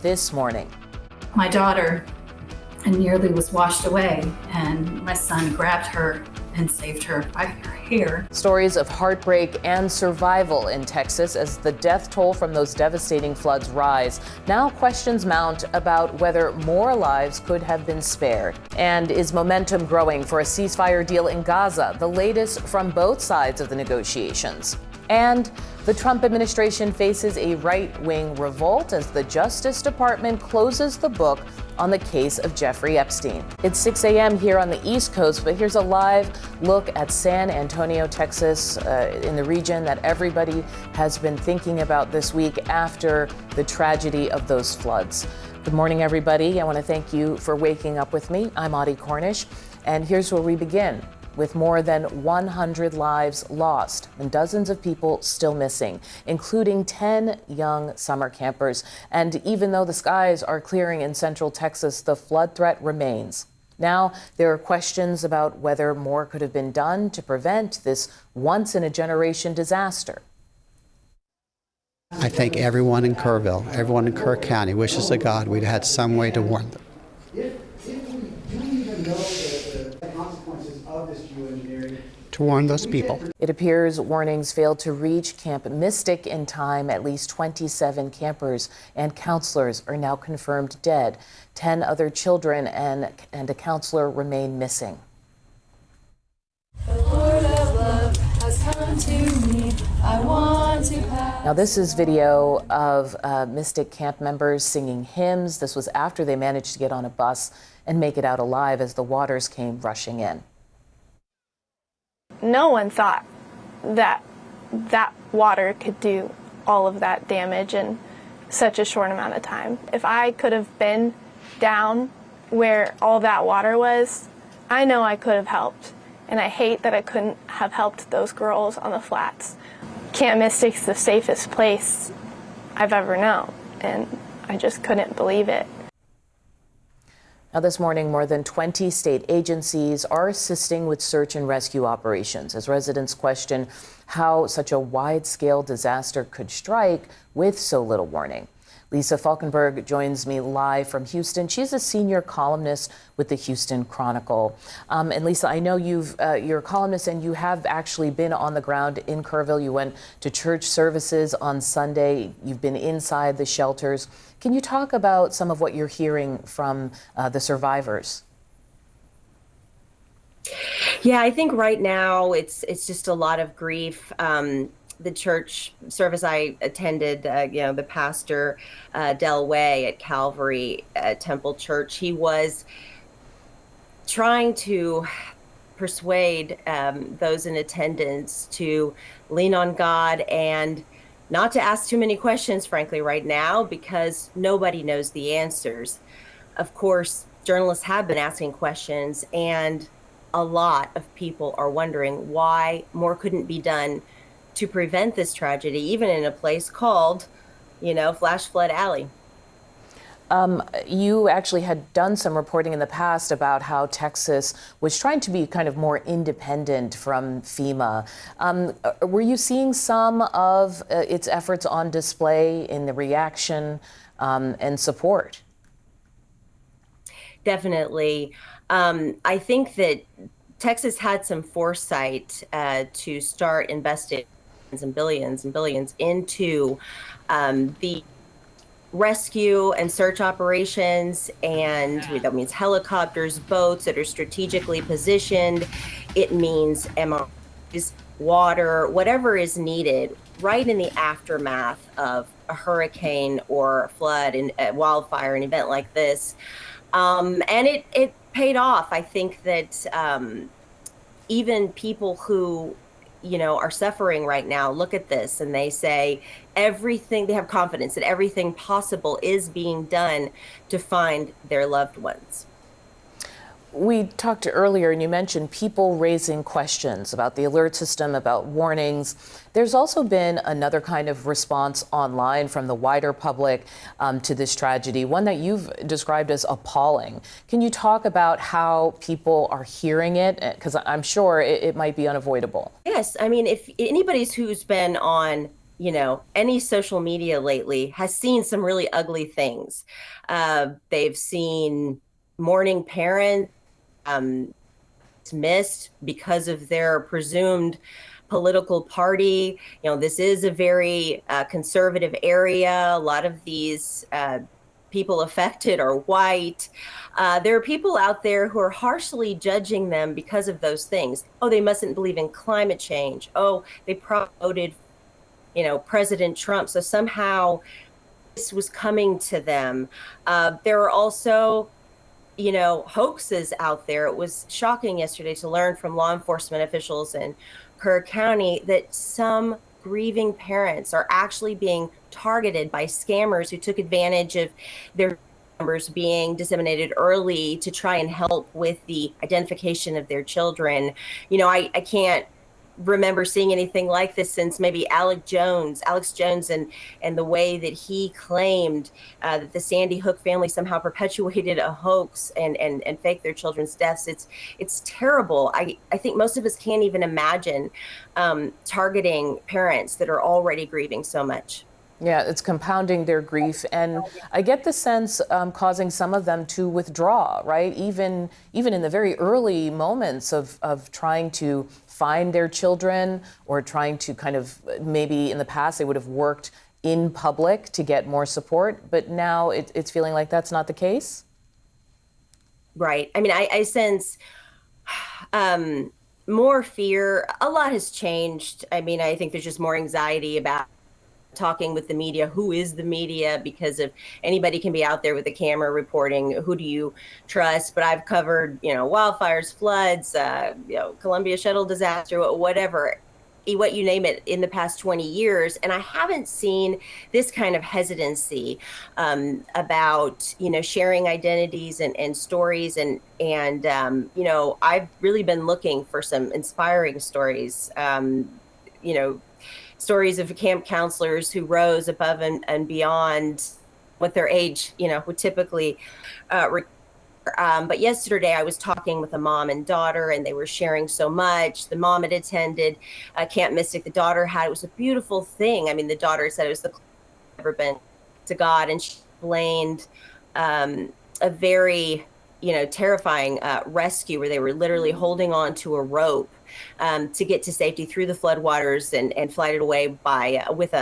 this morning. My daughter nearly was washed away, and my son grabbed her and saved her by her hair. Stories of heartbreak and survival in Texas as the death toll from those devastating floods rise. Now questions mount about whether more lives could have been spared. And is momentum growing for a ceasefire deal in Gaza, the latest from both sides of the negotiations? And the Trump administration faces a right-wing revolt as the Justice Department closes the book on the case of Jeffrey Epstein. It's 6 a.m. here on the East Coast, but here's a live look at San Antonio, Texas, in the region that everybody has been thinking about this week after the tragedy of those floods. Good morning, everybody. I want to thank you for waking up with me. I'm Audie Cornish, and here's where we begin. With more than 100 lives lost and dozens of people still missing, including 10 young summer campers. And even though the skies are clearing in central Texas, the flood threat remains. Now, there are questions about whether more could have been done to prevent this once-in-a-generation disaster. I think everyone in Kerrville, everyone in Kerr County wishes to God we'd had some way to warn them. To warn those people. It appears warnings failed to reach Camp Mystic in time. At least 27 campers and counselors are now confirmed dead. 10 other children and a counselor remain missing. The Lord of love has come to me. I want to pass. Now, this is video of Mystic camp members singing hymns. This was after they managed to get on a bus and make it out alive as the waters came rushing in. No one thought that that water could do all of that damage in such a short amount of time. If I could have been down where all that water was, I know I could have helped. And I hate that I couldn't have helped those girls on the flats. Camp Mystic's the safest place I've ever known, and I just couldn't believe it. Now, this morning, more than 20 state agencies are assisting with search and rescue operations as residents question how such a wide-scale disaster could strike with so little warning. Lisa Falkenberg joins me live from Houston. She's a senior columnist with the Houston Chronicle. And Lisa, I know you're a columnist and you have actually been on the ground in Kerrville. You went to church services on Sunday. You've been inside the shelters. Can you talk about some of what you're hearing from the survivors? Yeah, I think right now it's just a lot of grief. The church service I attended, the pastor, Del Way at Calvary Temple Church, he was trying to persuade those in attendance to lean on God and not to ask too many questions, frankly, right now, because nobody knows the answers. Of course, journalists have been asking questions, and a lot of people are wondering why more couldn't be done to prevent this tragedy, even in a place called, Flash Flood Alley. You actually had done some reporting in the past about how Texas was trying to be kind of more independent from FEMA. Were you seeing some of its efforts on display in the reaction and support? Definitely. I think that Texas had some foresight to start investing and billions into the rescue and search operations, and that means helicopters, boats that are strategically positioned. It means MRIs, water, whatever is needed right in the aftermath of a hurricane or a flood and a wildfire, an event like this. And it paid off. I think that even people who are suffering right now look at this and they say they have confidence that everything possible is being done to find their loved ones. We talked earlier, and you mentioned people raising questions about the alert system, about warnings. There's also been another kind of response online from the wider public to this tragedy, one that you've described as appalling. Can you talk about how people are hearing it? Because I'm sure it might be unavoidable. Yes. I mean, if anybody who's been on any social media lately has seen some really ugly things. They've seen mourning parents dismissed because of their presumed political party. This is a very conservative area. A lot of these people affected are white. There are people out there who are harshly judging them because of those things. Oh, they mustn't believe in climate change. Oh, they promoted, President Trump. So somehow this was coming to them. There are also, hoaxes out there. It was shocking yesterday to learn from law enforcement officials in Kerr County that some grieving parents are actually being targeted by scammers who took advantage of their numbers being disseminated early to try and help with the identification of their children. I can't remember seeing anything like this since maybe Alex Jones and the way that he claimed that the Sandy Hook family somehow perpetuated a hoax and faked their children's deaths. It's terrible. I think most of us can't even imagine targeting parents that are already grieving so much. Yeah, it's compounding their grief, and I get the sense causing some of them to withdraw, right? Even in the very early moments of trying to find their children, or trying to kind of, maybe in the past they would have worked in public to get more support, but now it's feeling like that's not the case? Right. I mean, I sense more fear. A lot has changed. I mean, I think there's just more anxiety about talking with the media. Who is the media? Because if anybody can be out there with a camera reporting, who do you trust? But I've covered, wildfires, floods, Columbia shuttle disaster, whatever, what you name it, in the past 20 years. And I haven't seen this kind of hesitancy about, sharing identities and stories. And I've really been looking for some inspiring stories, stories of camp counselors who rose above and beyond what their age, would typically but yesterday I was talking with a mom and daughter, and they were sharing so much. The mom had attended Camp Mystic. The daughter had, it was a beautiful thing. I mean, the daughter said it was the closest I've ever been to God, and she explained a very, terrifying rescue where they were literally holding on to a rope to get to safety through the floodwaters and flighted away with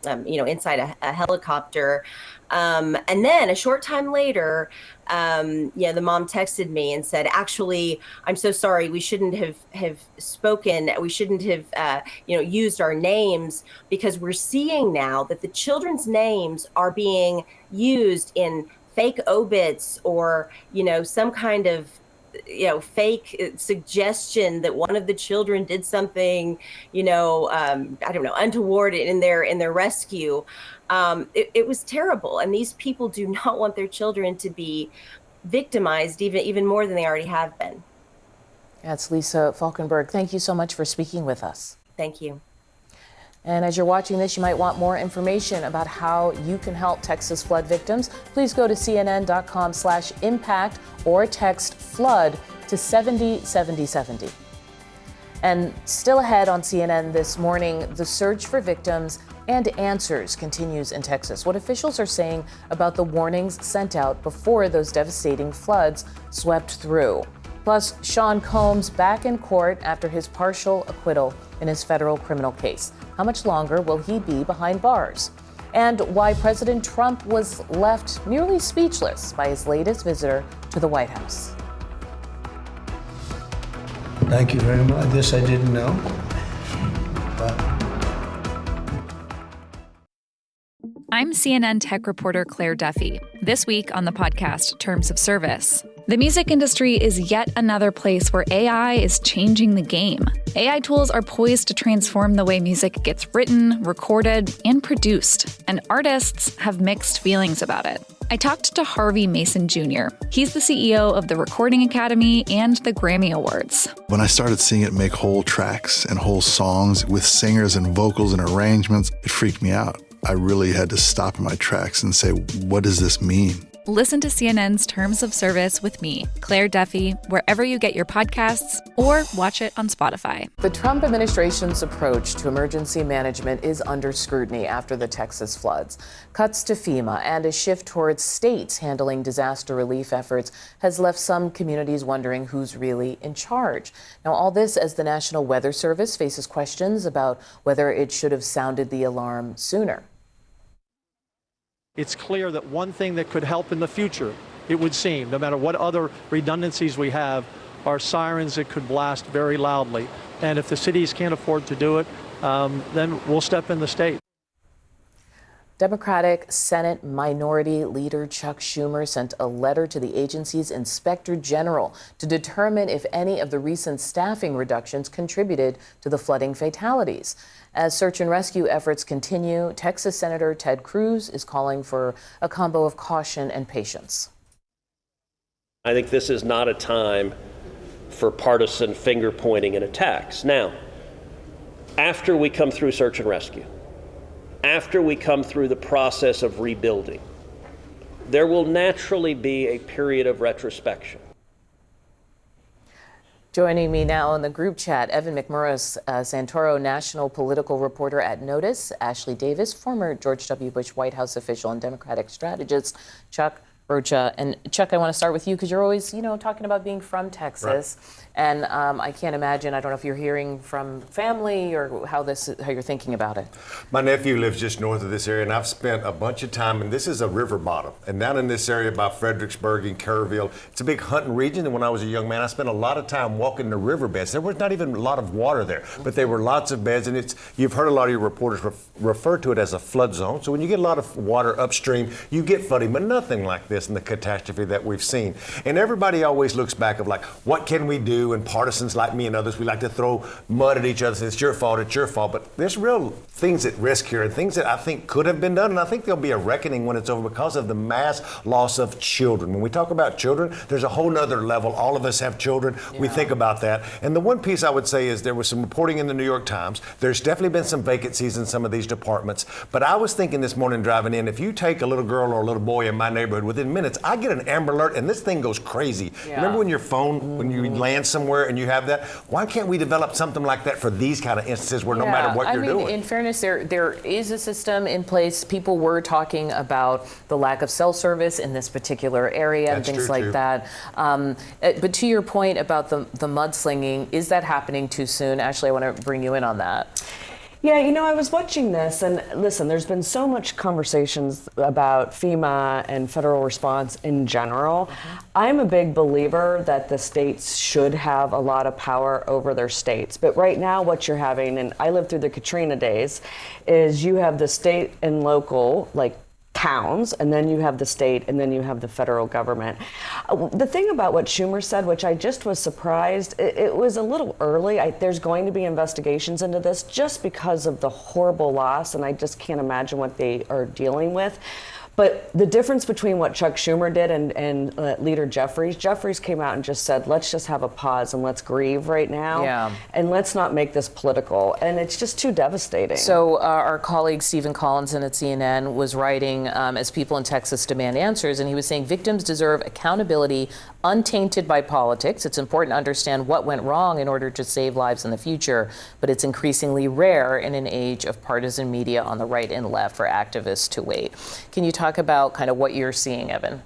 inside a helicopter. And then a short time later, the mom texted me and said, actually, I'm so sorry. We shouldn't have spoken. We shouldn't have, used our names, because we're seeing now that the children's names are being used in fake obits or, some kind of, fake suggestion that one of the children did something, untoward in their rescue. It was terrible. And these people do not want their children to be victimized even more than they already have been. That's Lisa Falkenberg. Thank you so much for speaking with us. Thank you. And as you're watching this, you might want more information about how you can help Texas flood victims. Please go to cnn.com/impact or text FLOOD to 707070. And still ahead on CNN this morning, the search for victims and answers continues in Texas. What officials are saying about the warnings sent out before those devastating floods swept through. Plus, Sean Combs back in court after his partial acquittal in his federal criminal case. How much longer will he be behind bars? And why President Trump was left nearly speechless by his latest visitor to the White House. Thank you very much. This I didn't know. I'm CNN tech reporter Claire Duffy. This week on the podcast, Terms of Service. The music industry is yet another place where AI is changing the game. AI tools are poised to transform the way music gets written, recorded, and produced, and artists have mixed feelings about it. I talked to Harvey Mason Jr. He's the CEO of the Recording Academy and the Grammy Awards. When I started seeing it make whole tracks and whole songs with singers and vocals and arrangements, it freaked me out. I really had to stop in my tracks and say, what does this mean? Listen to CNN's Terms of Service with me, Claire Duffy, wherever you get your podcasts, or watch it on Spotify. The Trump administration's approach to emergency management is under scrutiny after the Texas floods. Cuts to FEMA and a shift towards states handling disaster relief efforts has left some communities wondering who's really in charge. Now, all this as the National Weather Service faces questions about whether it should have sounded the alarm sooner. It's clear that one thing that could help in the future, it would seem, no matter what other redundancies we have, are sirens that could blast very loudly. And if the cities can't afford to do it, then we'll step in the state. Democratic Senate Minority Leader Chuck Schumer sent a letter to the agency's Inspector General to determine if any of the recent staffing reductions contributed to the flooding fatalities. As search and rescue efforts continue, Texas Senator Ted Cruz is calling for a combo of caution and patience. I think this is not a time for partisan finger pointing and attacks. Now, after we come through search and rescue, after we come through the process of rebuilding, there will naturally be a period of retrospection. Joining me now in the group chat, Evan McMurris, Santoro national political reporter at Notice, Ashley Davis, former George W. Bush White House official and Democratic strategist, Chuck Rocha. And Chuck, I want to start with you because you're always, talking about being from Texas. Right. And I can't imagine, I don't know if you're hearing from family or how you're thinking about it. My nephew lives just north of this area, and I've spent a bunch of time, and this is a river bottom. And down in this area by Fredericksburg and Kerrville, it's a big hunting region. And when I was a young man, I spent a lot of time walking the riverbeds. There was not even a lot of water there, but there were lots of beds. And you've heard a lot of your reporters refer to it as a flood zone. So when you get a lot of water upstream, you get flooding, but nothing like this in the catastrophe that we've seen. And everybody always looks back of like, what can we do? And partisans like me and others, we like to throw mud at each other and say, it's your fault. But there's real things at risk here and things that I think could have been done. And I think there'll be a reckoning when it's over because of the mass loss of children. When we talk about children, there's a whole nother level. All of us have children. Yeah. We think about that. And the one piece I would say is there was some reporting in the New York Times. There's definitely been some vacancies in some of these departments. But I was thinking this morning driving in, if you take a little girl or a little boy in my neighborhood, within minutes, I get an Amber Alert and this thing goes crazy. Yeah. Remember when your phone, when you land somewhere and you have that? Why can't we develop something like that for these kind of instances where no matter what you're doing? In fairness, there is a system in place. People were talking about the lack of cell service in this particular area and things like that. But to your point about the mudslinging, is that happening too soon? Ashley, I want to bring you in on that. Yeah, I was watching this, and listen, there's been so much conversations about FEMA and federal response in general. I'm a big believer that the states should have a lot of power over their states. But right now what you're having, and I lived through the Katrina days, is you have the state and local, like towns, and then you have the state, and then you have the federal government. The thing about what Schumer said, which I just was surprised, it was a little early. There's going to be investigations into this just because of the horrible loss, and I just can't imagine what they are dealing with. But the difference between what Chuck Schumer did and Leader Jeffries came out and just said, let's just have a pause and let's grieve right now. Yeah. And let's not make this political. And it's just too devastating. So our colleague Stephen Collinson at CNN was writing as people in Texas demand answers, and he was saying victims deserve accountability untainted by politics. It's important to understand what went wrong in order to save lives in the future, but it's increasingly rare in an age of partisan media on the right and left for activists to wait. Can you talk about kind of what you're seeing, Evan?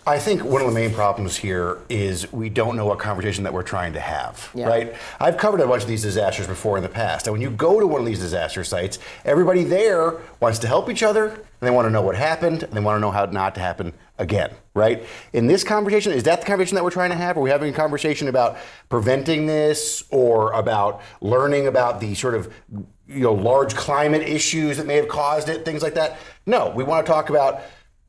I think one of the main problems here is we don't know what conversation that we're trying to have, right? I've covered a bunch of these disasters before in the past, and when you go to one of these disaster sites, everybody there wants to help each other, and they want to know what happened, and they want to know how not to happen again, right? In this conversation, is that the conversation that we're trying to have? Are we having a conversation about preventing this, or about learning about the sort of large climate issues that may have caused it, things like that? No, we want to talk about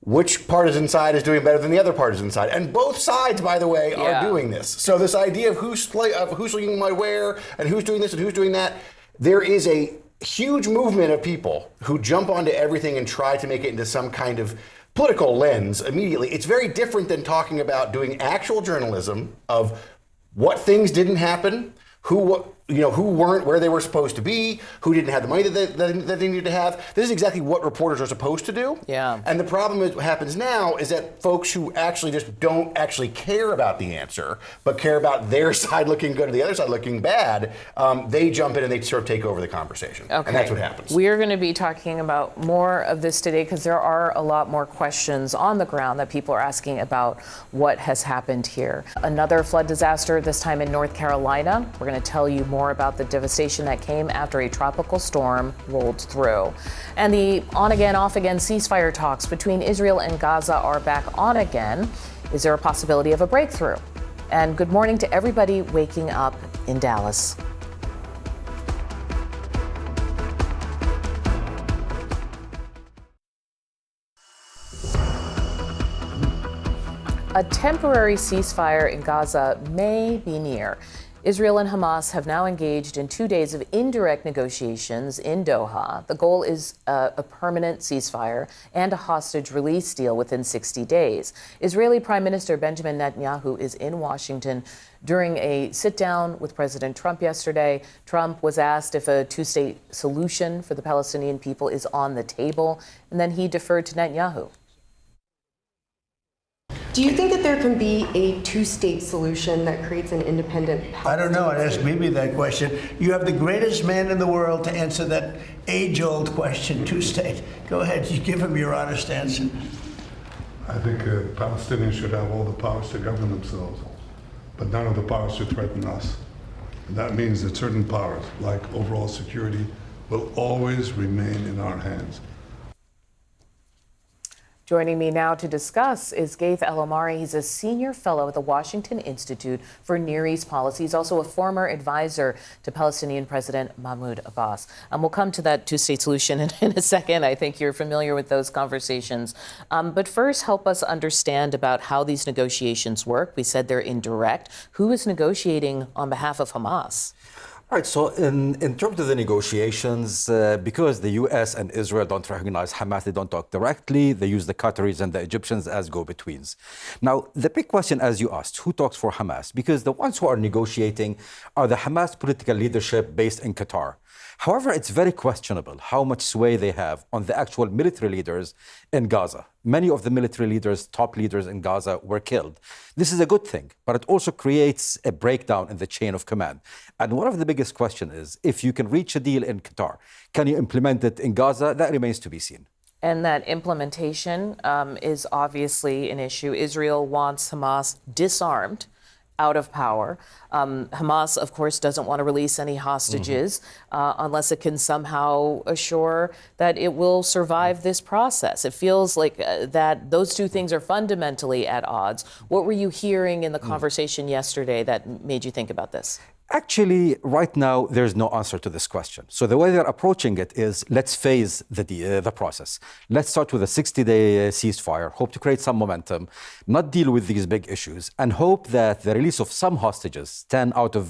which partisan side is doing better than the other partisan side. And both sides, by the way, are doing this. So this idea of who's slinging my where and who's doing this and who's doing that, there is a huge movement of people who jump onto everything and try to make it into some kind of political lens immediately. It's very different than talking about doing actual journalism of what things didn't happen, who who weren't where they were supposed to be, who didn't have the money that they needed to have. This is exactly what reporters are supposed to do. Yeah. And the problem is what happens now is that folks who actually just don't actually care about the answer, but care about their side looking good or the other side looking bad, they jump in and they sort of take over the conversation. Okay. And that's what happens. We are going to be talking about more of this today because there are a lot more questions on the ground that people are asking about what has happened here. Another flood disaster, this time in North Carolina. We're going to tell you more about the devastation that came after a tropical storm rolled through. And the on-again, off-again ceasefire talks between Israel and Gaza are back on again. Is there a possibility of a breakthrough? And good morning to everybody waking up in Dallas. A temporary ceasefire in Gaza may be near. Israel and Hamas have now engaged in 2 days of indirect negotiations in Doha. The goal is a permanent ceasefire and a hostage release deal within 60 days. Israeli Prime Minister Benjamin Netanyahu is in Washington during a sit-down with President Trump yesterday. Trump was asked if a two-state solution for the Palestinian people is on the table, and then he deferred to Netanyahu. Do you think that there can be a two-state solution that creates an independent Palestine? I don't know. I'd ask Bibi that question. You have the greatest man in the world to answer that age-old question, two-state. Go ahead. You give him your honest answer. I think Palestinians should have all the powers to govern themselves, but none of the powers to threaten us. And that means that certain powers, like overall security, will always remain in our hands. Joining me now to discuss is Gaith El-Omari. He's a senior fellow at the Washington Institute for Near East Policy. He's also a former advisor to Palestinian President Mahmoud Abbas. We'll come to that two-state solution in a second. I think you're familiar with those conversations. But first, help us understand about how these negotiations work. We said they're indirect. Who is negotiating on behalf of Hamas? All right, so in terms of the negotiations, because the U.S. and Israel don't recognize Hamas, they don't talk directly, they use the Qataris and the Egyptians as go-betweens. Now, the big question, as you asked, who talks for Hamas? Because the ones who are negotiating are the Hamas political leadership based in Qatar. However, it's very questionable how much sway they have on the actual military leaders in Gaza. Many of the military leaders, top leaders in Gaza, were killed. This is a good thing, but it also creates a breakdown in the chain of command. And one of the biggest questions is, if you can reach a deal in Qatar, can you implement it in Gaza? That remains to be seen. And that implementation is obviously an issue. Israel wants Hamas disarmed, out of power. Hamas, of course, doesn't want to release any hostages unless it can somehow assure that it will survive this process. It feels like that those two things are fundamentally at odds. What were you hearing in the conversation yesterday that made you think about this? Actually, right now, there's no answer to this question. So the way they're approaching it is, let's phase the process. Let's start with a 60-day ceasefire, hope to create some momentum, not deal with these big issues, and hope that the release of some hostages, 10 out of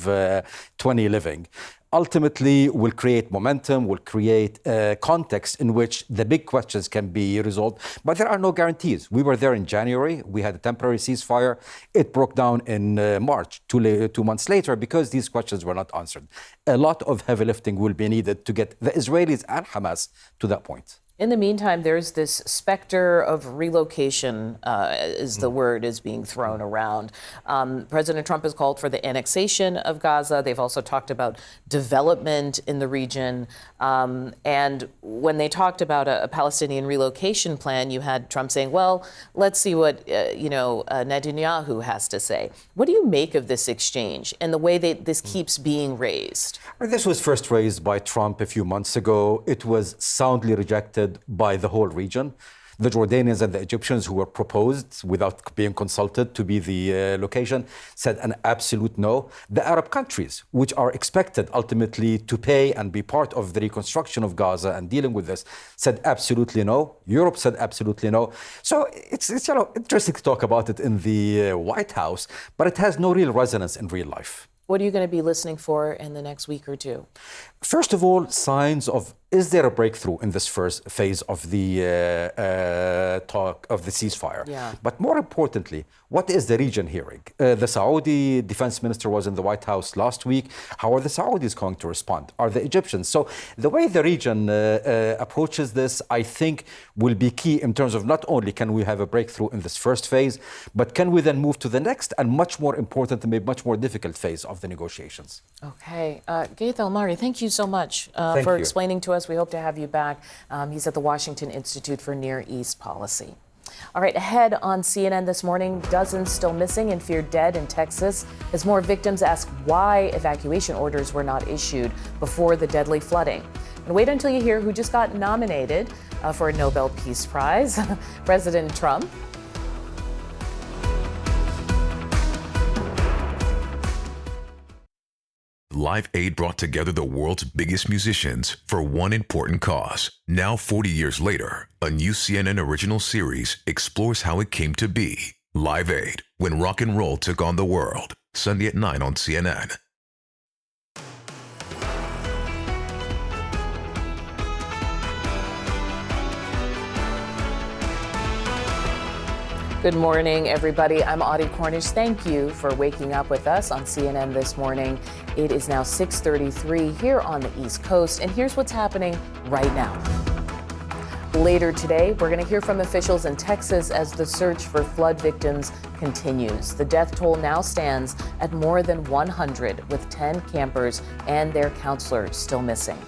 20 living, ultimately will create momentum, will create a context in which the big questions can be resolved. But there are no guarantees. We were there in January. We had a temporary ceasefire. It broke down in March, 2 months later, because these questions were not answered. A lot of heavy lifting will be needed to get the Israelis and Hamas to that point. In the meantime, there's this specter of relocation, as the word is being thrown around. President Trump has called for the annexation of Gaza. They've also talked about development in the region. And when they talked about a Palestinian relocation plan, you had Trump saying, well, let's see what Netanyahu has to say. What do you make of this exchange and the way that this keeps being raised? This was first raised by Trump a few months ago. It was soundly rejected by the whole region. The Jordanians and the Egyptians, who were proposed without being consulted to be the location, said an absolute no. The Arab countries, which are expected ultimately to pay and be part of the reconstruction of Gaza and dealing with this, said absolutely no. Europe said absolutely no. So it's interesting to talk about it in the White House, but it has no real resonance in real life. What are you going to be listening for in the next week or two? First of all, signs of is there a breakthrough in this first phase of the talk of the ceasefire? Yeah. But more importantly, what is the region hearing? The Saudi defense minister was in the White House last week. How are the Saudis going to respond? Are the Egyptians? So the way the region approaches this, I think, will be key in terms of not only can we have a breakthrough in this first phase, but can we then move to the next and much more important and maybe much more difficult phase of the negotiations. Okay. Gaith Almari, thank you so much Thank for you. explaining to us. We hope to have you back. He's at the Washington Institute for Near East Policy. All right, ahead on CNN this morning, dozens still missing and feared dead in Texas as more victims ask why evacuation orders were not issued before the deadly flooding. And wait until you hear who just got nominated for a Nobel Peace Prize, President Trump. Live Aid brought together the world's biggest musicians for one important cause. Now, 40 years later, a new CNN original series explores how it came to be. Live Aid, when rock and roll took on the world. Sunday at 9 on CNN. Good morning, everybody. I'm Audie Cornish. Thank you for waking up with us on CNN this morning. It is now 6:33 here on the East Coast, and here's what's happening right now. Later today, we're going to hear from officials in Texas as the search for flood victims continues. The death toll now stands at more than 100, with 10 campers and their counselor still missing.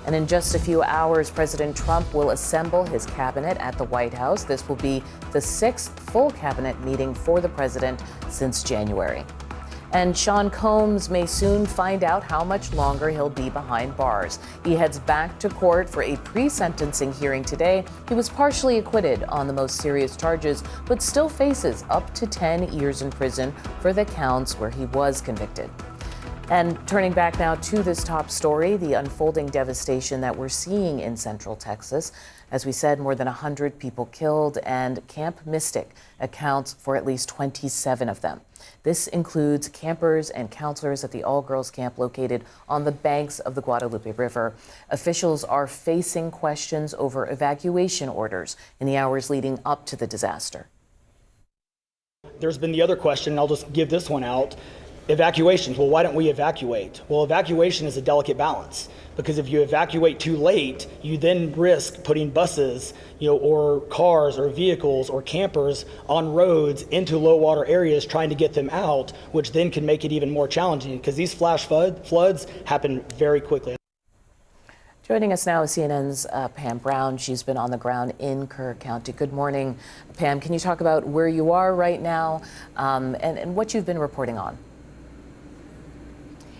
And in just a few hours, President Trump will assemble his cabinet at the White House. This will be the 6th full cabinet meeting for the president since January. And Sean Combs may soon find out how much longer he'll be behind bars. He heads back to court for a pre-sentencing hearing today. He was partially acquitted on the most serious charges, but still faces up to 10 years in prison for the counts where he was convicted. And turning back now to this top story, the unfolding devastation that we're seeing in Central Texas. As we said, more than 100 people killed, and Camp Mystic accounts for at least 27 of them. This includes campers and counselors at the all-girls camp located on the banks of the Guadalupe River. Officials are facing questions over evacuation orders in the hours leading up to the disaster. There's been the other question, and I'll just give this one out. Evacuations. Well, why don't we evacuate? Well, evacuation is a delicate balance, because if you evacuate too late, you then risk putting buses, or cars or vehicles or campers on roads into low water areas trying to get them out, which then can make it even more challenging because these flash floods happen very quickly. Joining us now is CNN's Pam Brown. She's been on the ground in Kerr County. Good morning, Pam. Can you talk about where you are right now and what you've been reporting on?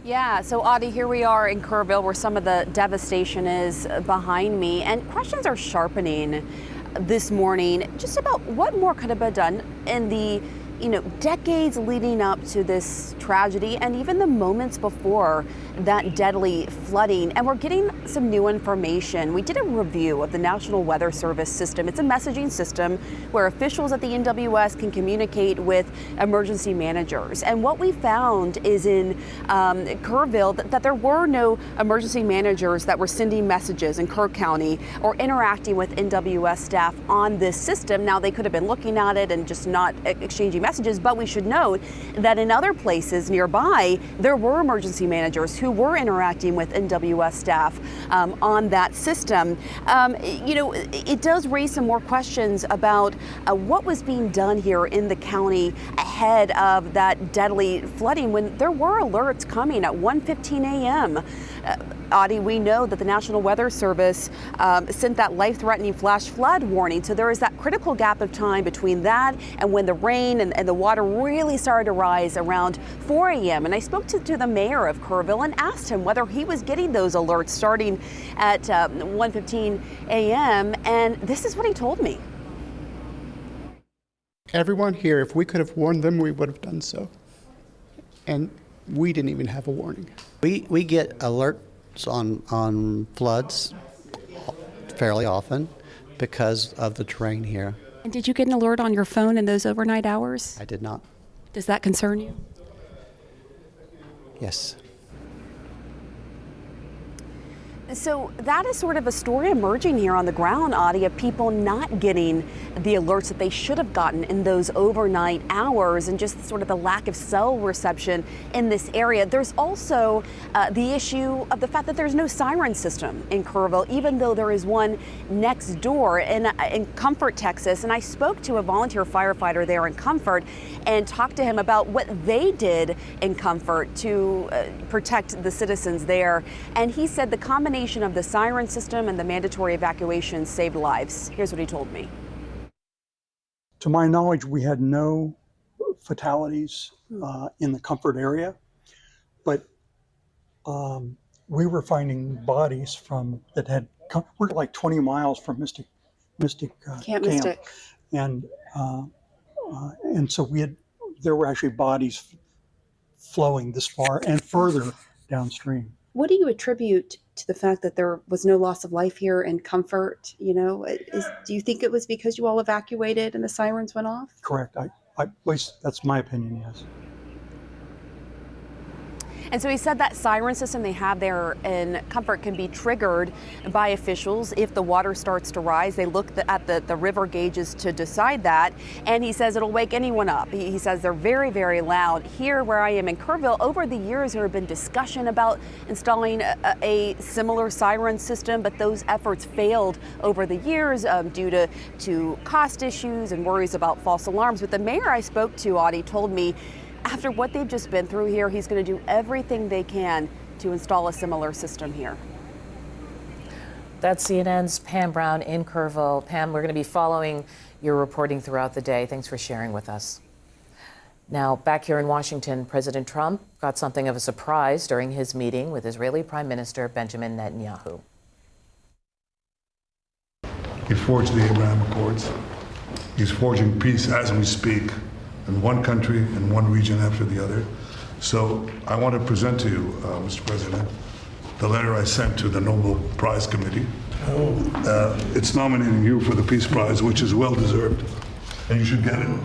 Yeah, so Audie, here we are in Kerrville where some of the devastation is behind me, and questions are sharpening this morning just about what more could have been done in the decades leading up to this tragedy and even the moments before that deadly flooding. And we're getting some new information. We did a review of the National Weather Service system. It's a messaging system where officials at the NWS can communicate with emergency managers. And what we found is in Kerrville that there were no emergency managers that were sending messages in Kerr County or interacting with NWS staff on this system. Now, they could have been looking at it and just not exchanging messages, but we should note that in other places nearby, there were emergency managers who were interacting with NWS staff on that system. It does raise some more questions about what was being done here in the county ahead of that deadly flooding when there were alerts coming at 1:15 a.m. Audie, we know that the National Weather Service sent that life-threatening flash flood warning. So there is that critical gap of time between that and when the rain and the water really started to rise around 4 a.m. And I spoke to the mayor of Kerrville and asked him whether he was getting those alerts starting at 1:15 a.m. And this is what he told me. Everyone here, if we could have warned them, we would have done so. And we didn't even have a warning. We get alerts on floods fairly often because of the terrain here. And did you get an alert on your phone in those overnight hours? I did not. Does that concern you? Yes. So that is sort of a story emerging here on the ground, Adi, of people not getting the alerts that they should have gotten in those overnight hours, and just sort of the lack of cell reception in this area. There's also the issue of the fact that there's no siren system in Kerrville, even though there is one next door in Comfort, Texas. And I spoke to a volunteer firefighter there in Comfort and talked to him about what they did in Comfort to protect the citizens there. And he said the combination of the siren system and the mandatory evacuation saved lives. Here's what he told me. To my knowledge, we had no fatalities in the Comfort area, but we were finding bodies that had come. We're like 20 miles from Mystic Camp. Mystic. And so there were actually bodies flowing this far and further downstream. What do you attribute to the fact that there was no loss of life here in Comfort? You know, do you think it was because you all evacuated and the sirens went off? Correct. At least that's my opinion, yes. And so he said that siren system they have there in Comfort can be triggered by officials if the water starts to rise. They look at the river gauges to decide that, and he says it'll wake anyone up. He says they're very, very loud. Here where I am in Kerrville, over the years there have been discussion about installing a similar siren system, but those efforts failed over the years due to cost issues and worries about false alarms. But the mayor I spoke to, Audie, told me after what they've just been through here, he's going to do everything they can to install a similar system here. That's CNN's Pam Brown in Kerrville. Pam, we're going to be following your reporting throughout the day. Thanks for sharing with us. Now, back here in Washington, President Trump got something of a surprise during his meeting with Israeli Prime Minister Benjamin Netanyahu. He forged the Abraham Accords. He's forging peace as we speak, in one country and one region after the other. So I want to present to you, Mr. President, the letter I sent to the Nobel Prize Committee. It's nominating you for the Peace Prize, which is well deserved, and you should get it.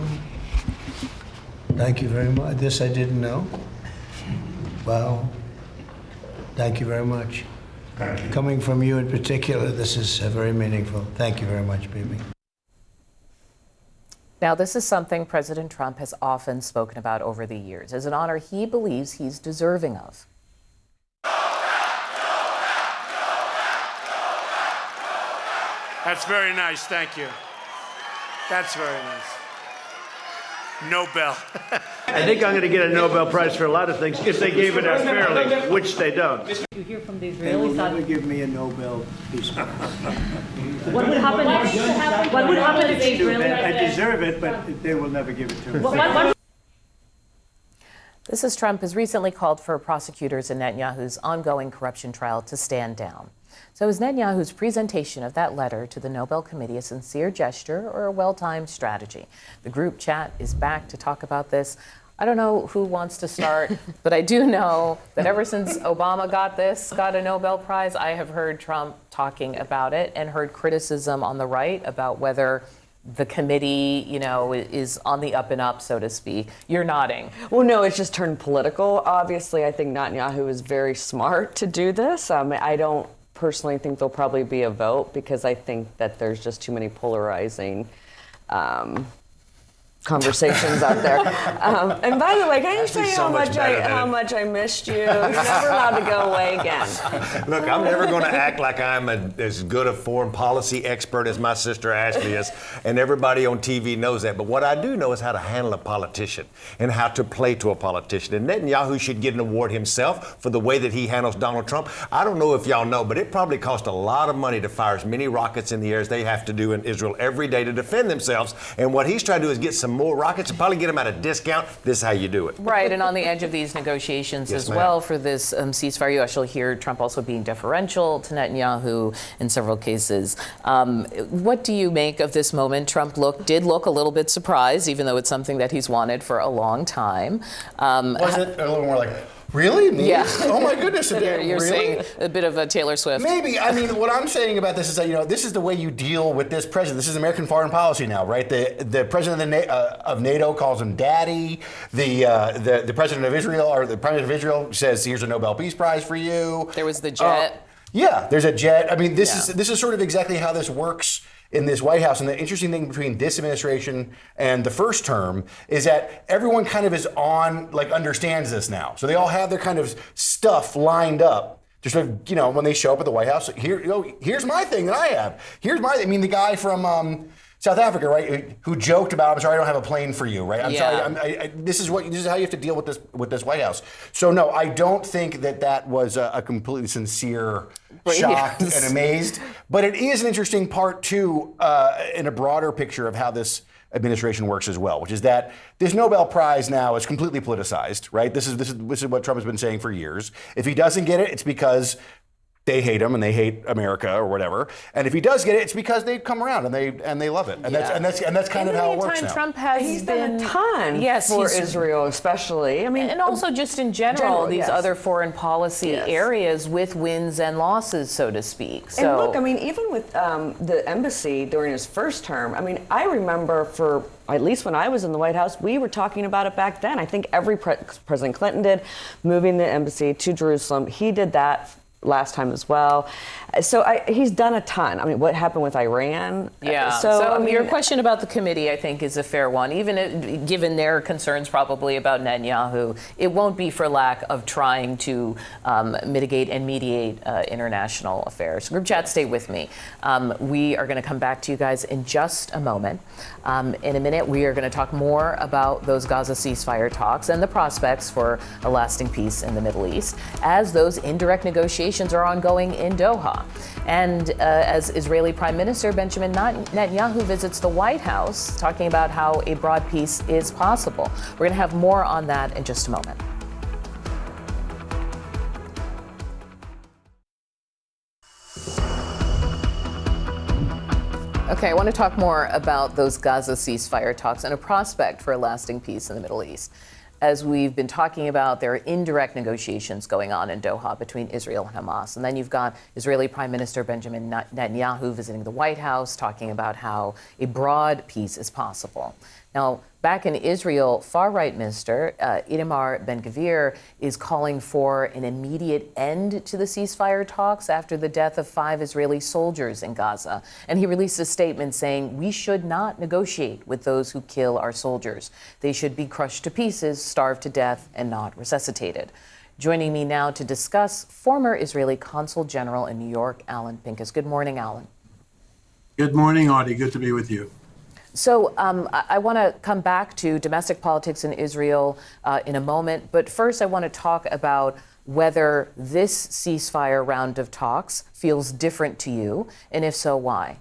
Thank you very much. This I didn't know. Wow. Thank you very much. Thank you. Coming from you in particular, this is very meaningful. Thank you very much, Bibi. Now, this is something President Trump has often spoken about over the years as an honor he believes he's deserving of. That's very nice, thank you. That's very nice. Nobel. I think I'm going to get a Nobel Prize for a lot of things if they gave it out fairly, which they don't. You hear from the Israelis. They will never give me a Nobel Peace Prize. What would happen? What would happen if the Israelis? I deserve it, but they will never give it to me. This is Trump has recently called for prosecutors in Netanyahu's ongoing corruption trial to stand down. So is Netanyahu's presentation of that letter to the Nobel Committee a sincere gesture or a well-timed strategy? The group chat is back to talk about this. I don't know who wants to start, but I do know that ever since Obama got a Nobel Prize, I have heard Trump talking about it and heard criticism on the right about whether the committee, is on the up and up, so to speak. You're nodding. Well, no, it's just turned political. Obviously, I think Netanyahu is very smart to do this. I don't personally think there'll probably be a vote because I think that there's just too many polarizing conversations out there. And by the way, can I just tell you how much I missed you? You're never allowed to go away again. Look, I'm never going to act like I'm as good a foreign policy expert as my sister Ashley is, and everybody on TV knows that. But what I do know is how to handle a politician and how to play to a politician. And Netanyahu should get an award himself for the way that he handles Donald Trump. I don't know if y'all know, but it probably costs a lot of money to fire as many rockets in the air as they have to do in Israel every day to defend themselves. And what he's trying to do is get some more rockets and probably get them at a discount. This is how you do it. Right, and on the edge of these negotiations Yes, as ma'am. well for this ceasefire, you actually hear Trump also being deferential to Netanyahu in several cases. What do you make of this moment? Trump did look a little bit surprised, even though it's something that he's wanted for a long time. Was it a little more like, really? Me? Yeah. Oh my goodness. You're really? saying a bit of a Taylor Swift. Maybe. I mean, what I'm saying about this is that, this is the way you deal with this president. This is American foreign policy now, right? The president of NATO calls him daddy. The president of Israel, or the prime minister of Israel, says, here's a Nobel Peace Prize for you. There was the jet. Yeah, there's a jet. I mean, this is sort of exactly how this works in this White House. And the interesting thing between this administration and the first term is that everyone kind of is understands this now. So they all have their kind of stuff lined up. Just sort of, when they show up at the White House, here's my thing that I have. The guy from South Africa, right, who joked about, I'm sorry, I don't have a plane for you, right? I'm sorry, this is how you have to deal with this White House. So no, I don't think that was a completely sincere shocked and amazed. But it is an interesting part too, in a broader picture of how this administration works as well, which is that this Nobel Prize now is completely politicized, right? This is what Trump has been saying for years. If he doesn't get it, it's because they hate him and they hate America or whatever. And if he does get it, it's because they come around and they love it. And that's kind of how it works now. Trump has done a ton for Israel, especially. I mean, and also just in general these other foreign policy areas with wins and losses, so to speak. So, and look, I mean, even with the embassy during his first term, I mean, I remember at least when I was in the White House, we were talking about it back then. I think every President Clinton did, moving the embassy to Jerusalem. He did that last time as well. So he's done a ton. I mean, what happened with Iran? Yeah. So I mean, your question about the committee, I think, is a fair one. Even given their concerns probably about Netanyahu, it won't be for lack of trying to mitigate and mediate international affairs. Group chat, stay with me. We are going to come back to you guys in just a moment. In a minute, we are going to talk more about those Gaza ceasefire talks and the prospects for a lasting peace in the Middle East as those indirect negotiations are ongoing in Doha. And as Israeli Prime Minister Benjamin Netanyahu visits the White House, talking about how a broad peace is possible. We're going to have more on that in just a moment. Okay, I want to talk more about those Gaza ceasefire talks and a prospect for a lasting peace in the Middle East. As we've been talking about, there are indirect negotiations going on in Doha between Israel and Hamas. And then you've got Israeli Prime Minister Benjamin Netanyahu visiting the White House, talking about how a broad peace is possible. Now, back in Israel, far-right minister Itamar Ben-Gvir is calling for an immediate end to the ceasefire talks after the death of 5 Israeli soldiers in Gaza. And he released a statement saying, "We should not negotiate with those who kill our soldiers. They should be crushed to pieces, starved to death, and not resuscitated." Joining me now to discuss, former Israeli Consul General in New York, Alan Pincus. Good morning, Alan. Good morning, Audie. Good to be with you. So I want to come back to domestic politics in Israel in a moment. But first, I want to talk about whether this ceasefire round of talks feels different to you, and if so, why?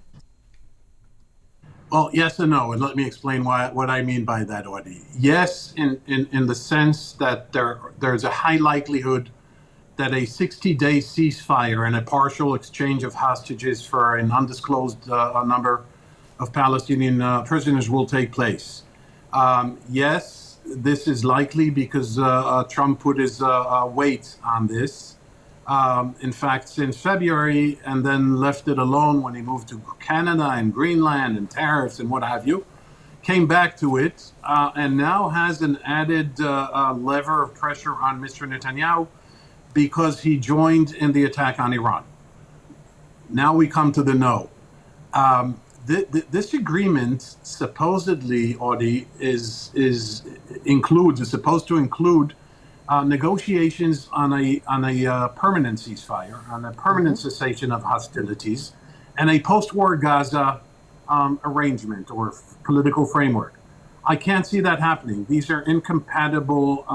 Well, yes and no, and let me explain what I mean by that, Audie. Yes, in the sense that there's a high likelihood that a 60-day ceasefire and a partial exchange of hostages for an undisclosed number of Palestinian prisoners will take place. Yes, this is likely because Trump put his weight on this. In fact, since February, and then left it alone when he moved to Canada and Greenland and tariffs and what have you, came back to it, and now has an added lever of pressure on Mr. Netanyahu because he joined in the attack on Iran. Now we come to the no. This agreement supposedly, Audie, is supposed to include negotiations on a permanent ceasefire, on a permanent cessation of hostilities, and a post-war Gaza arrangement or political framework. I can't see that happening. These are incompatible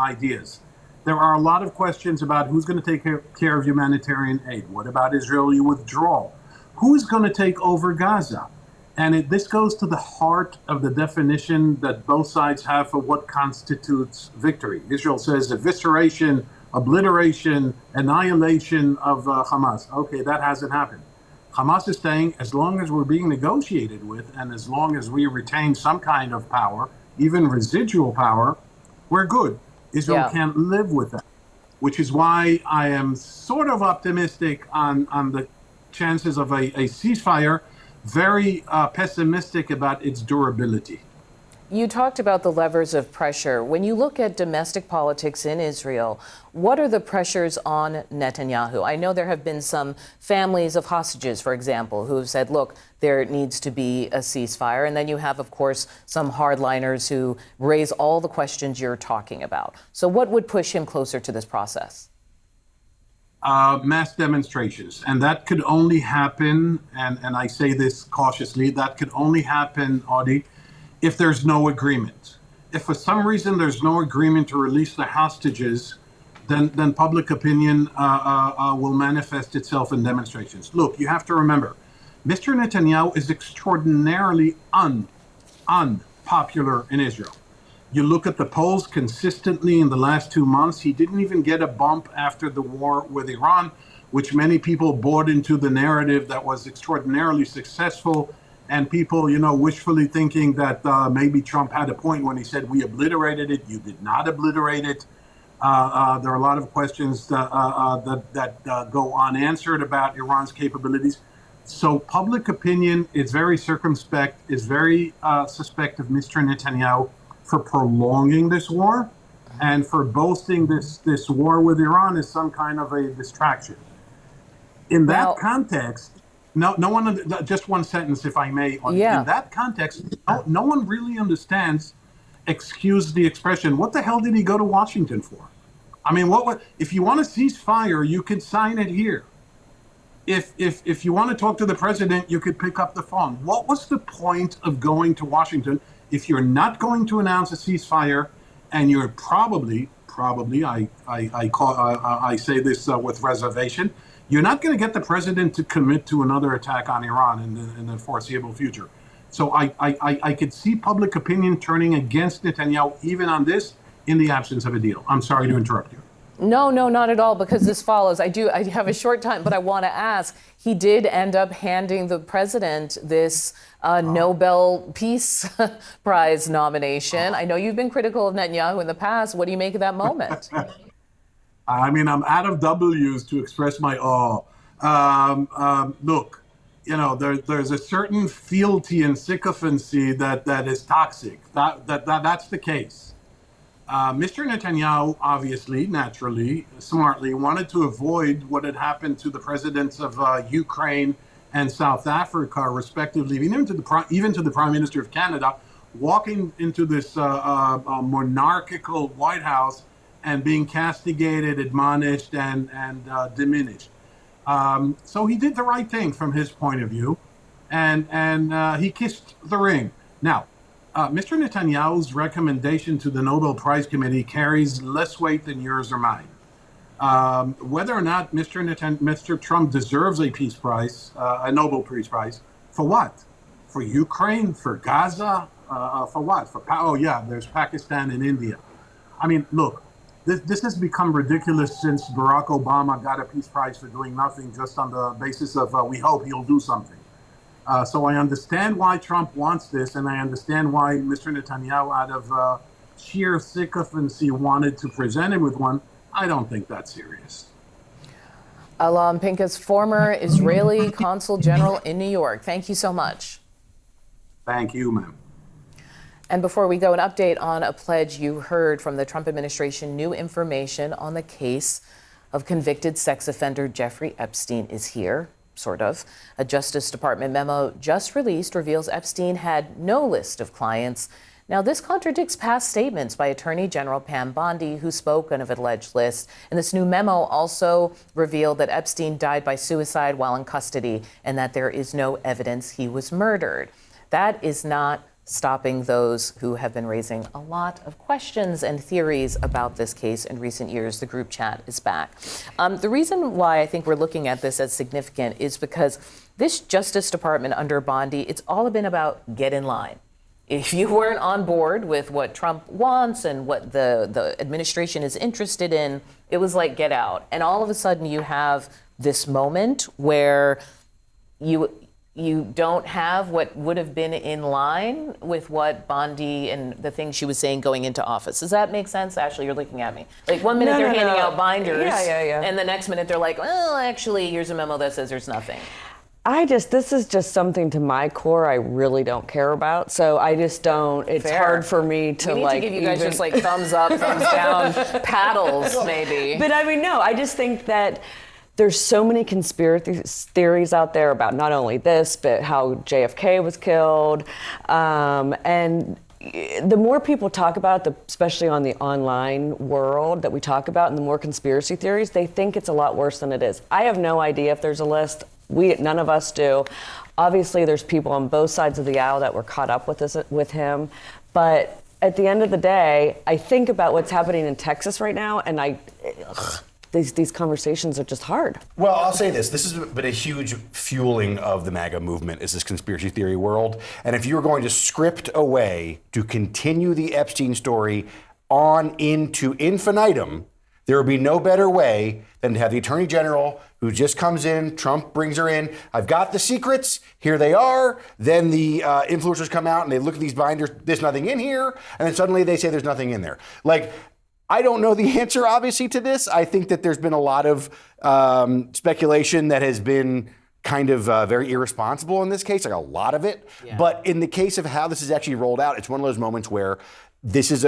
ideas. There are a lot of questions about who's going to take care of humanitarian aid. What about Israeli withdrawal? Who's going to take over Gaza? And this goes to the heart of the definition that both sides have for what constitutes victory. Israel says evisceration, obliteration, annihilation of Hamas. Okay, that hasn't happened. Hamas is saying as long as we're being negotiated with and as long as we retain some kind of power, even residual power, we're good. Israel can't live with that, which is why I am sort of optimistic on the chances of a ceasefire, very pessimistic about its durability. You talked about the levers of pressure. When you look at domestic politics in Israel, what are the pressures on Netanyahu? I know there have been some families of hostages, for example, who have said, look, there needs to be a ceasefire. And then you have, of course, some hardliners who raise all the questions you're talking about. So what would push him closer to this process? Mass demonstrations. And that could only happen, and I say this cautiously, that could only happen, Audie, if there's no agreement. If for some reason there's no agreement to release the hostages, then public opinion will manifest itself in demonstrations. Look, you have to remember, Mr. Netanyahu is extraordinarily unpopular in Israel. You look at the polls consistently in the last 2 months, he didn't even get a bump after the war with Iran, which many people bought into the narrative that was extraordinarily successful. And people, wishfully thinking that maybe Trump had a point when he said we obliterated it. You did not obliterate it. There are a lot of questions that go unanswered about Iran's capabilities. So public opinion is very circumspect, is very suspect of Mr. Netanyahu for prolonging this war and for boasting this war with Iran as some kind of a distraction. In that context, no one, just one sentence, if I may. In that context, no one really understands, excuse the expression, what the hell did he go to Washington for? I mean, if you want to cease fire, you could sign it here. If you want to talk to the president, you could pick up the phone. What was the point of going to Washington if you're not going to announce a ceasefire, and you're probably, I say this with reservation, you're not going to get the president to commit to another attack on Iran in the foreseeable future. So I could see public opinion turning against Netanyahu even on this in the absence of a deal. I'm sorry to interrupt you. No, not at all, because this follows. I have a short time, but I want to ask, he did end up handing the president this Nobel Peace Prize nomination. I know you've been critical of Netanyahu in the past. What do you make of that moment? I mean, I'm out of W's to express my awe. Look, there's a certain fealty and sycophancy that is toxic. That's the case. Mr. Netanyahu, obviously, naturally, smartly, wanted to avoid what had happened to the presidents of Ukraine and South Africa, respectively, even to the Prime Minister of Canada, walking into this monarchical White House and being castigated, admonished, and diminished. So he did the right thing from his point of view, and he kissed the ring. Now, Mr. Netanyahu's recommendation to the Nobel Prize Committee carries less weight than yours or mine. Whether or not Mr. Trump deserves a peace prize, a Nobel Peace Prize, for what? For Ukraine? For Gaza? For what? There's Pakistan and India. I mean, look, this has become ridiculous since Barack Obama got a peace prize for doing nothing, just on the basis of we hope he'll do something. So I understand why Trump wants this, and I understand why Mr. Netanyahu, out of sheer sycophancy, wanted to present him with one. I don't think that's serious. Alam Pinkas, former Israeli Consul General in New York. Thank you so much. Thank you, ma'am. And before we go, an update on a pledge you heard from the Trump administration. New information on the case of convicted sex offender Jeffrey Epstein is here. Sort of. A Justice Department memo just released reveals Epstein had no list of clients. Now, this contradicts past statements by Attorney General Pam Bondi, who spoke on an alleged list. And this new memo also revealed that Epstein died by suicide while in custody and that there is no evidence he was murdered. That is not stopping those who have been raising a lot of questions and theories about this case in recent years. The group chat is back. The reason why I think we're looking at this as significant is because this Justice Department under Bondi, it's all been about get in line. If you weren't on board with what Trump wants and what the administration is interested in, it was like get out. And all of a sudden you have this moment where you don't have what would have been in line with what Bondi and the things she was saying going into office. Does that make sense? Ashley, you're looking at me. Like 1 minute they're handing out binders, and the next minute they're like, well, actually, here's a memo that says there's nothing. This is just something to my core I really don't care about. So I just don't, it's Fair. hard for me to we need like to give you guys even- just like thumbs up, thumbs down, paddles maybe. But I mean, no, I just think that there's so many conspiracy theories out there about not only this, but how JFK was killed. And the more people talk about, especially on the online world that we talk about, and the more conspiracy theories, they think it's a lot worse than it is. I have no idea if there's a list. None of us do. Obviously, there's people on both sides of the aisle that were caught up with him. But at the end of the day, I think about what's happening in Texas right now, and these conversations are just hard. Well, I'll say this. This has been a huge fueling of the MAGA movement, is this conspiracy theory world. And if you were going to script a way to continue the Epstein story on into infinitum, there would be no better way than to have the Attorney General who just comes in, Trump brings her in, I've got the secrets, here they are. Then the influencers come out and they look at these binders, there's nothing in here. And then suddenly they say there's nothing in there. Like, I don't know the answer, obviously, to this. I think that there's been a lot of speculation that has been kind of very irresponsible in this case, like a lot of it. Yeah. But in the case of how this is actually rolled out, it's one of those moments where this is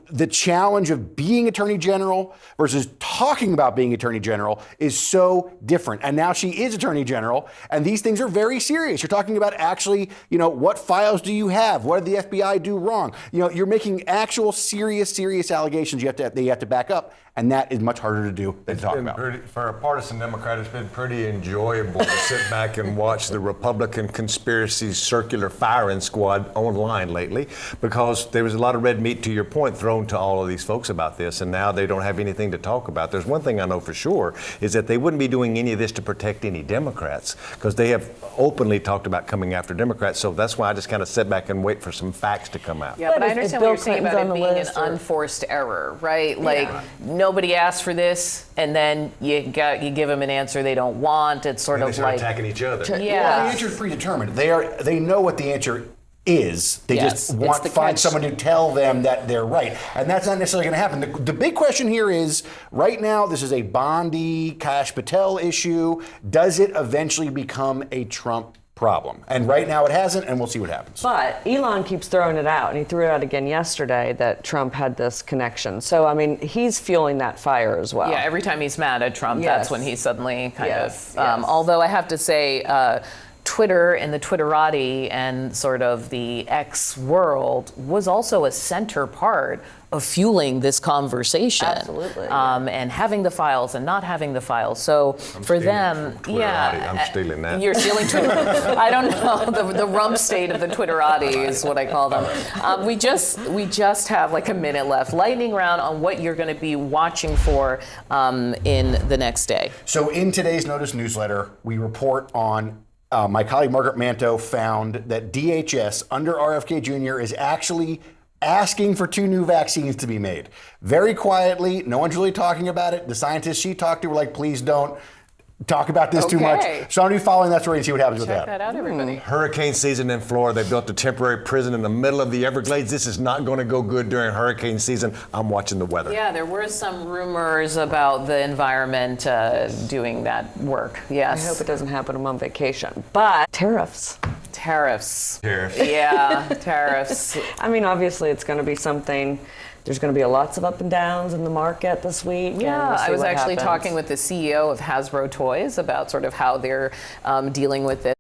the challenge of being Attorney General versus talking about being Attorney General is so different. And now she is Attorney General, and these things are very serious. You're talking about actually, what files do you have? What did the FBI do wrong? You're making actual serious allegations you have to back up, and that is much harder to do than to talk about. For a partisan Democrat, it's been pretty enjoyable to sit back and watch the Republican conspiracy circular firing squad online lately, because there was a lot of red meat, to your point, thrown to all of these folks about this, and now they don't have anything to talk about. There's one thing I know for sure, is that they wouldn't be doing any of this to protect any Democrats, because they have openly talked about coming after Democrats. So that's why I just kind of sit back and wait for some facts to come out. Yeah, but I understand what you're saying about it being an unforced error, right? Like, nobody asked for this, and then you give them an answer they don't want. It's sort of like attacking each other. Yeah, well, the answer is predetermined. They know what the answer is. They just want to find someone to tell them that they're right. And that's not necessarily going to happen. The big question here is, right now, this is a Bondi, Kash Patel issue. Does it eventually become a Trump problem? And right now it hasn't, and we'll see what happens. But Elon keeps throwing it out, and he threw it out again yesterday that Trump had this connection. So, I mean, he's fueling that fire as well. Yeah, every time he's mad at Trump, that's when he suddenly kind of... Although I have to say... Twitter and the Twitterati and sort of the X world was also a center part of fueling this conversation. Absolutely. And having the files and not having the files. So for them, I'm stealing that. You're stealing Twitter. I don't know. The rump state of the Twitterati is what I call them. We just have like a minute left. Lightning round on what you're going to be watching for in the next day. So in today's Notice newsletter, we report on my colleague Margaret Manto found that DHS under RFK Jr. is actually asking for 2 new vaccines to be made. Very quietly, no one's really talking about it. The scientists she talked to were like, please don't talk about this too much. So I'm going to be following that story and see what happens with that. Check that out, everybody. Hurricane season in Florida. They built a temporary prison in the middle of the Everglades. This is not going to go good during hurricane season. I'm watching the weather. Yeah, there were some rumors about the environment doing that work. Yes. I hope it doesn't happen. I'm on vacation. But tariffs. Yeah, tariffs. I mean, obviously it's going to be something. There's going to be lots of up and downs in the market this week. Yeah, we'll I was actually happens. talking with the CEO of Hasbro Toys about sort of how they're dealing with this.